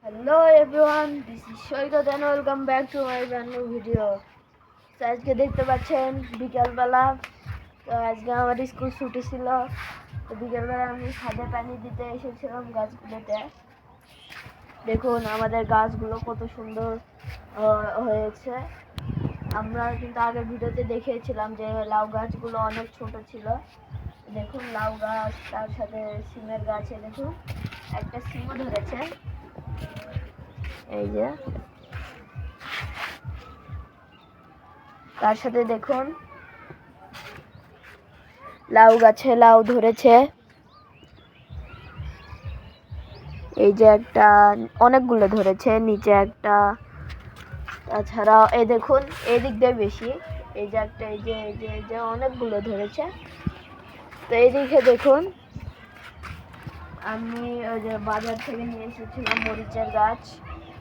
Hello everyone, this is Shoikat and welcome back to my brand new video. তো আজকে দেখতে পাচ্ছেন বিকালবেলা। তো আজকে আমার স্কুল ছুটি ছিল। তো বিকালবেলা আমি ছাদে পানি দিতে এসেছিলাম গাছগুলোতে। দেখুন আমাদের গাছগুলো কত সুন্দর হয়েছে। আমরা কিন্তু আগের ভিডিওতে দেখিয়েছিলাম যে লাউ গাছগুলো অনেক ছোট ছিল। দেখুন লাউ গাছ, তার সাথে সিমের গাছে দেখুন একটা সিমও ধরেছে। এই যে তার সাথে দেখুন লাউ গাছে লাউ ধরেছে। এই যে একটা, অনেকগুলো ধরেছে, নিচে একটা, তাছাড়া এই দেখুন এই দিক দিয়ে বেশি। এই যে একটা, এই যে এই যে এই যে অনেকগুলো ধরেছে। তো এইদিকে দেখুন আমি ওই যে বাজার থেকে নিয়ে এসেছিলাম মরিচের গাছ।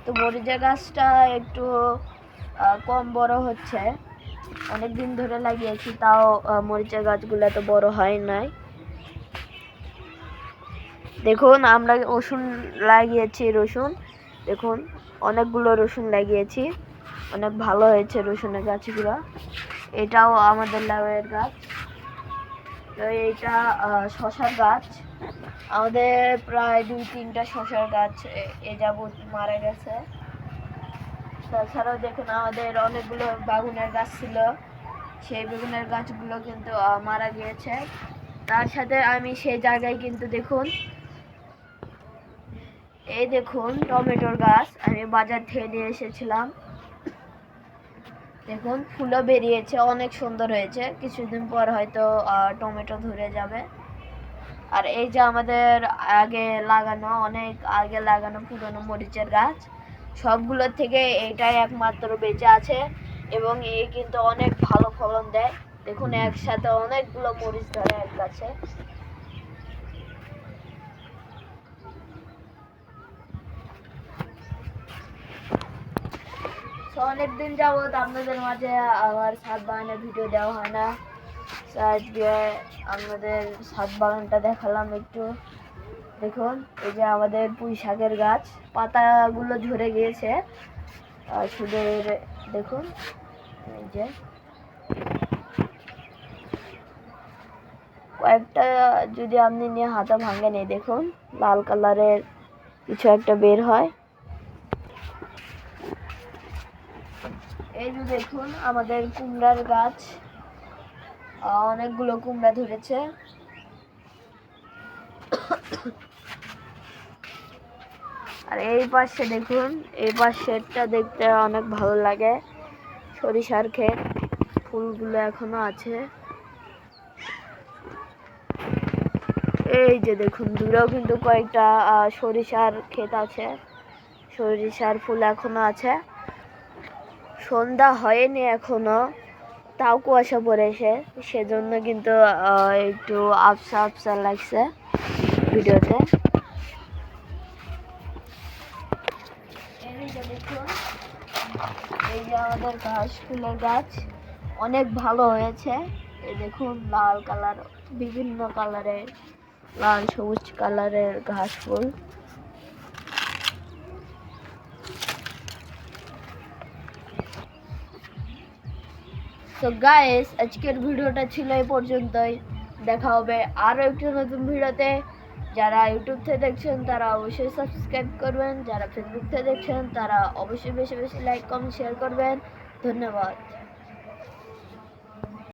তো মরিচের গাছটা একটু কম বড় হচ্ছে, অনেক দিন ধরে লাগিয়েছি, তাও মরিচের গাছগুলো তো বড় হয় নাই। দেখুন আমরা রসুন লাগিয়েছি, রসুন দেখুন অনেকগুলো রসুন লাগিয়েছি, অনেক ভালো হয়েছে রসুনের গাছগুলো। এটাও আমাদের লাউয়ের গাছ। তো এইটা শশার গাছ। আমাদের প্রায় 2-3টা শশার গাছ এ যাবৎ মারা গেছে। তাছাড়াও দেখুন আমাদের অনেকগুলো বেগুনের গাছ ছিল, সেই বেগুনের গাছগুলো কিন্তু মারা গিয়েছে। তার সাথে আমি সেই জায়গায় কিন্তু দেখুন এই দেখুন টমেটোর গাছ আমি বাজার থেকে নিয়ে এসেছিলাম। দেখুন ফুলও বেরিয়েছে, অনেক সুন্দর হয়েছে। কিছুদিন পর হয়তো টমেটো ধরে যাবে। আর এই যে আমাদের অনেক আগে লাগানো পুরনো মরিচের গাছ, সবগুলোর থেকে এটাই একমাত্র বেঁচে আছে এবং এই কিন্তু অনেক ভালো ফলন দেয়। দেখুন একসাথে অনেকগুলো মরিচ ধরে এক গাছে। অনেকদিন যাবত আপনাদের মাঝে আমার ছাদ বাগানের ভিডিও দেওয়া হয় না। আজকে আমাদের ছাদ বাগানটা দেখালাম একটু। দেখুন এই যে আমাদের পুঁই শাকের গাছ, পাতাগুলো ঝরে গিয়েছে, শুধু দেখুন এই যে কয়েকটা যদি আপনি নিয়ে হাতে ভাঙেন, এই দেখুন লাল কালারের কিছু একটা বের হয়। এই যে দেখুন আমাদের কুমড়ার গাছ, অনেকগুলো কুমড়া ধরেছে। আর এই পাশে দেখুন, এই পাশেরটা দেখতে অনেক ভালো লাগে, সরিষার ক্ষেত, ফুলগুলো এখনো আছে। এই যে দেখুন দূরেও কিন্তু কয়েকটা সরিষার ক্ষেত আছে, সরিষার ফুল এখনো আছে। সন্ধ্যা হয়নি এখনো, তাও কুয়াশা পড়েছে, সেজন্য কিন্তু একটু আবসা আবসা লাগছে ভিডিওতে। এই যে আমাদের ঘাস ফুলের গাছ অনেক ভালো হয়েছে। এই দেখুন লাল কালার, বিভিন্ন কালারের, লাল সবুজ কালারের ঘাস ফুল। তো গাইস আজকের ভিডিওটা ছিল এই পর্যন্তই। দেখা হবে আরও একটি নতুন ভিডিওতে। যারা ইউটিউব থেকে দেখছেন তারা অবশ্যই সাবস্ক্রাইব করবেন, যারা ফেসবুক থেকে দেখছেন তারা অবশ্যই বেশি বেশি লাইক কমেন্ট শেয়ার করবেন। ধন্যবাদ।